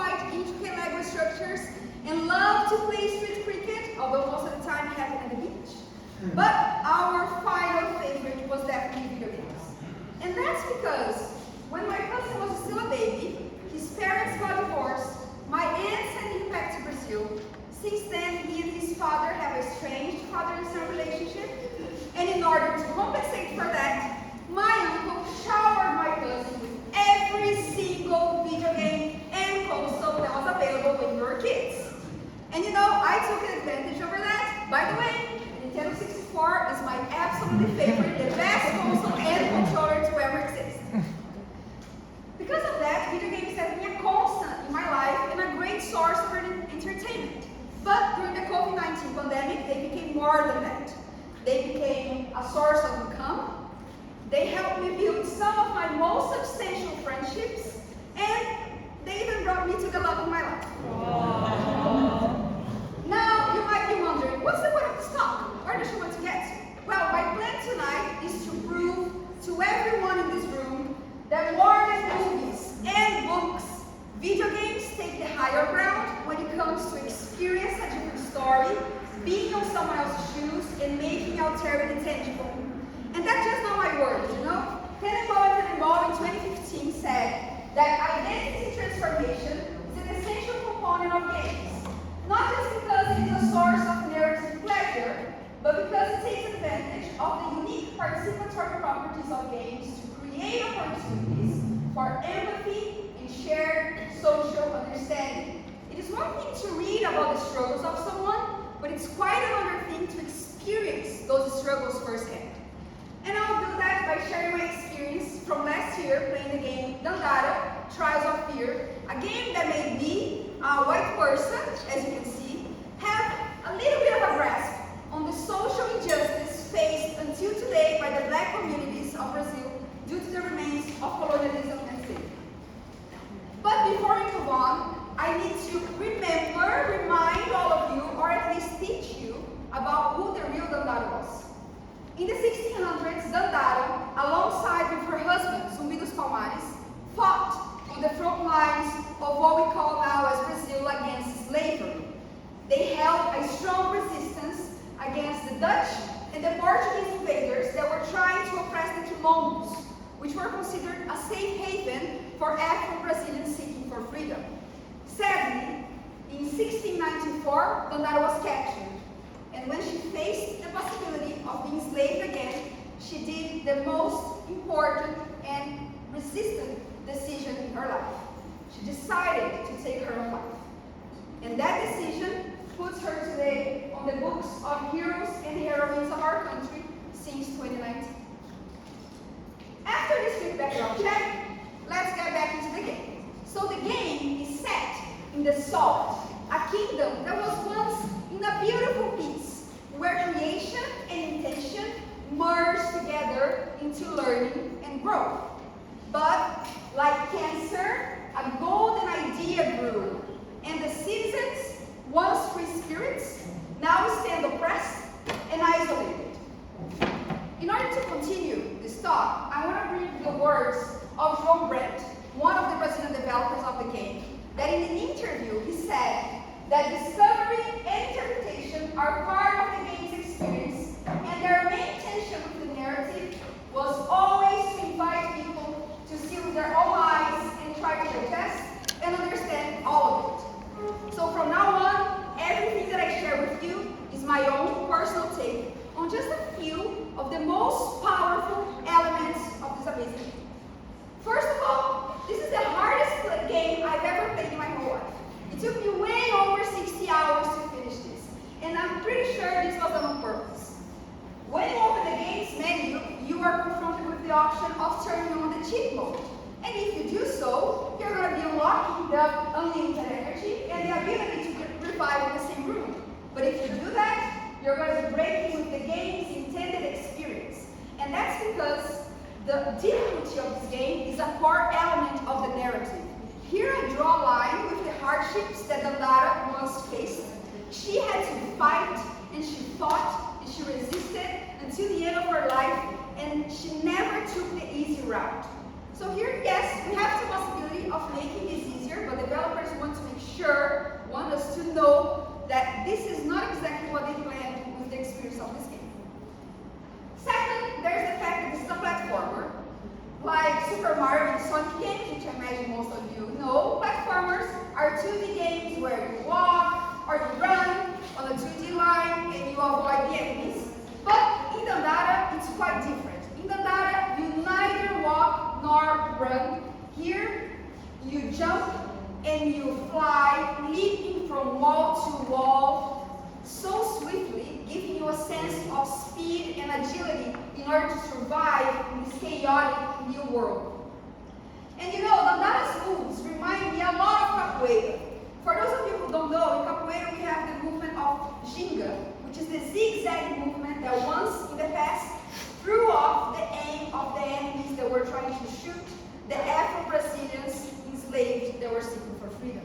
quite intricate language structures and loved to play street cricket, although most of the time it happened at the beach. But our final favorite was definitely video games. And that's because when my cousin was still a baby, his parents got divorced, my aunt sent him back to Brazil. Since then, he and his father have a strange father and son relationship. And in order to compensate for that, my uncle showered my cousin with every single video game and console that was available when we were kids. And you know, I took advantage over that. By the way, Nintendo 64 is my absolutely favorite, the best console and controller to ever exist. Because of that, video games have been a constant in my life and a great source of entertainment. But during the COVID-19 pandemic, they became more than that. They became a source of income. They helped me build some of my most substantial friendships, and they even brought me to the love of my life. Now, you might be wondering, what's the point of this talk? Where does she want to get to? Well, my plan tonight is to prove to everyone in this room that more than movies and books, video games take the higher ground when it comes to experience a different story, being on someone else's shoes, and making Alterity tangible. And that's just not my words, you know? TedTalk in 2015 said that identity transformation is an essential component of games. Not just because it is a source of narrative pleasure, but because it takes advantage of the unique participatory properties of games to create opportunities for empathy and shared social understanding. It is one thing to read about the struggles of someone, but it's quite another thing to experience those struggles firsthand. And I'll do that by sharing my experience from last year playing the game Dandara, Trials of Fear, a game that made me, a white person, as you can see, have a little bit of a grasp on the social injustice faced until today by the black communities of Brazil due to the remains of colonialism and slavery. But before we move on, I need to remind all of you, or at least teach you, about who the real Dandara was. In the 1600s, Dandara, alongside with her husband, Zumbi dos Palmares, fought on the front lines of what we call now as Brazil against slavery. They held a strong resistance against the Dutch and the Portuguese invaders that were trying to oppress the Quilombos, which were considered a safe haven for Afro-Brazilians seeking for freedom. Sadly, in 1694, Dandara was captured. And when she faced the possibility of being enslaved again, she did the most important and resistant decision in her life. She decided to take her own life. And that decision puts her today on the books of heroes and heroines of our country since 2019. After this quick background check, let's get back into the game. So the game is set in the Salt, a kingdom that was once in a beautiful peace, where creation and intention merged together into learning and growth. But, like cancer, a golden idea grew, and the citizens, once free spirits, now stand oppressed and isolated. In order to continue this talk, I want to read the words of João Brandt, one of the Brazilian developers of the game, that in an interview he said that discovery and interpretation are part of the game's experience, and their main intention with the narrative was always to invite people to see with their own eyes and try to digest and understand all of it. So from now on, everything that I share with you is my own personal take on just a few of the most powerful elements of this amazing game. First of all, this is the hardest game I've ever played in my whole life. It took me way over 60 hours to finish this, and I'm pretty sure this was done on purpose. When you open the game's menu, you are confronted with the option of turning on the cheat mode. And if you do so, you're going to be unlocking the unlimited energy and the ability to revive in the same room. But if you do that, you're going to be breaking with the game's intended experience. And that's because the difficulty of this game is a core element of the narrative. Here I draw a line with the hardships that Dandara once faced. She had to fight, and she fought, and she resisted until the end of her life, and she never took the easy route. So here, yes, we have the possibility of making this easier. easier, but developers want us to know that this is not exactly what they planned with the experience of this game. Second, there's the fact that this is a platformer. Like Super Mario and Sonic games, which I imagine most of you know, platformers are 2D games where you walk or you run on a 2D line and you avoid the enemies. But in Dandara, it's quite different. In Dandara, you neither walk nor run. Here, you jump and you fly, leaping from wall to wall so swiftly, giving you a sense of speed and agility in order to survive in this chaotic new world. And you know, Dandara's moves remind me a lot of capoeira. For those of you who don't know, in capoeira we have the movement of ginga, which is the zigzag movement that once in the past threw off the aim of the enemies that were trying to shoot the Afro-Brazilians enslaved that were seeking for freedom.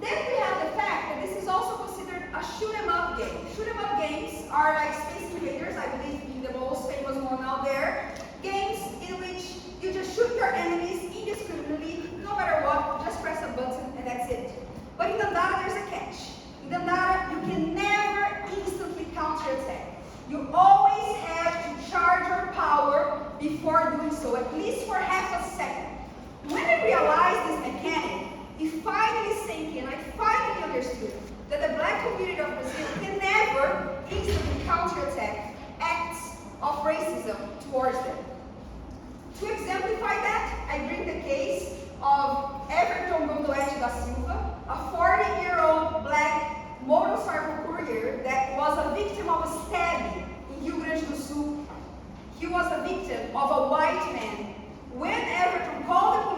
Then we have the fact that this is also considered a shoot-'em-up game. Shoot-'em-up games are like Space Invaders, I believe being the most famous one out there. Games in which you just shoot your enemies indiscriminately, no matter what, just press a button and that's it. But in Dandara there's a catch. In Dandara you can never instantly counterattack. You always have to charge your power before doing so, at least for half a second. When I realized this mechanic, it finally sank in. I finally understood that the black community of Brazil can never instantly counterattack acts of racism towards them. To exemplify that, I bring the case of Everton Gondoete da Silva, a 40-year-old black motorcycle courier that was a victim of a stabbing in Rio Grande do Sul. He was a victim of a white man. When Everton called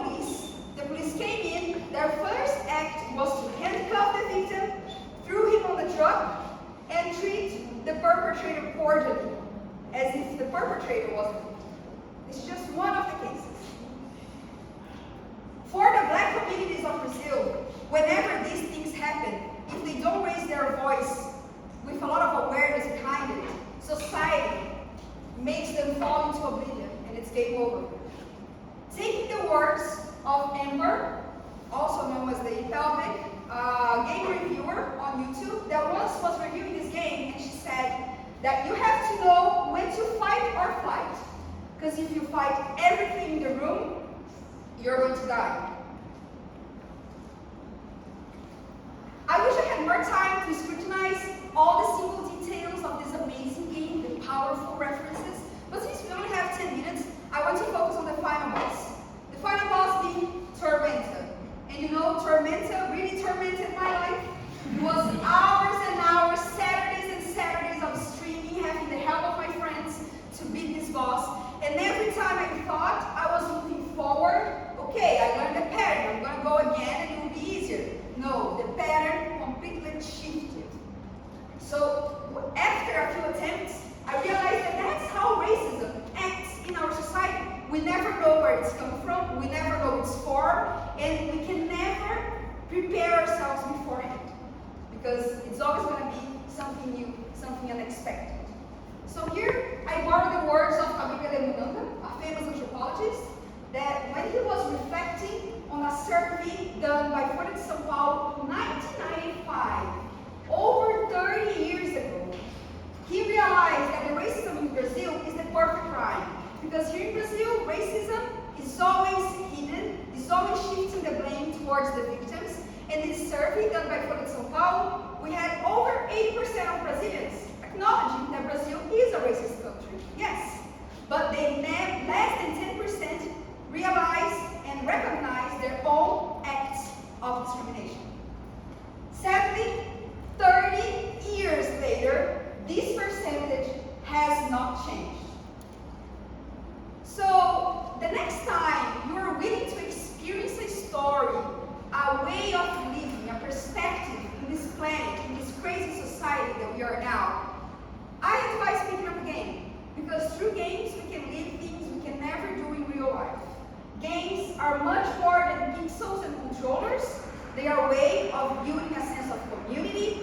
the police came in. Their first act was to handcuff the victim, threw him on the truck, and treat the perpetrator cordially, as if the perpetrator was a victim. It's just one of the cases. For the black communities of Brazil, whenever these things happen, if they don't raise their voice with a lot of awareness behind it, society makes them fall into oblivion, and it's game over. Taking the words of Amber, also known as the pelvic, game reviewer on YouTube, that once was reviewing this game, and she said that you have to know when to fight or flight. Because if you fight everything in the room, you're going to die. I wish I had more time to scrutinize all the simple details of this amazing game, the powerful references, but since we only have 10 minutes, I want to focus on the final boss. The final boss being Tormenta. And you know, Tormenta really tormented my life. It was hours and hours, Saturdays and Saturdays of streaming, having the help of my friends to beat this boss. And every time I thought I was moving forward, okay, I learned the pattern, I'm going to go again and it will be easier. No, the pattern completely shifted. So after a few attempts, I realized that that's how racism acts in our society. We never know where it's come from, we never know its form, and we can never prepare ourselves beforehand. Because it's always going to be something new, something unexpected. So here, I borrow the words of Gabriel de Miranda, a famous anthropologist, that when he was reflecting on a survey done by Folha de São Paulo in 1995, over 30 years ago, he realized that the racism in Brazil is the perfect crime. Because here in Brazil, racism is always hidden, is always shifting the blame towards the victims. And in this survey done by Folha de São Paulo, we had over 80% of Brazilians acknowledging that Brazil is a racist country. Yes, but less than 10% realize and recognize their own acts of discrimination. Sadly, 30 years later, this percentage has not changed. So, the next time you are willing to experience a story, a way of living, a perspective in this planet, in this crazy society that we are now, I advise picking up a game. Because through games, we can live things we can never do in real life. Games are much more than pixels and controllers. They are a way of building a sense of community,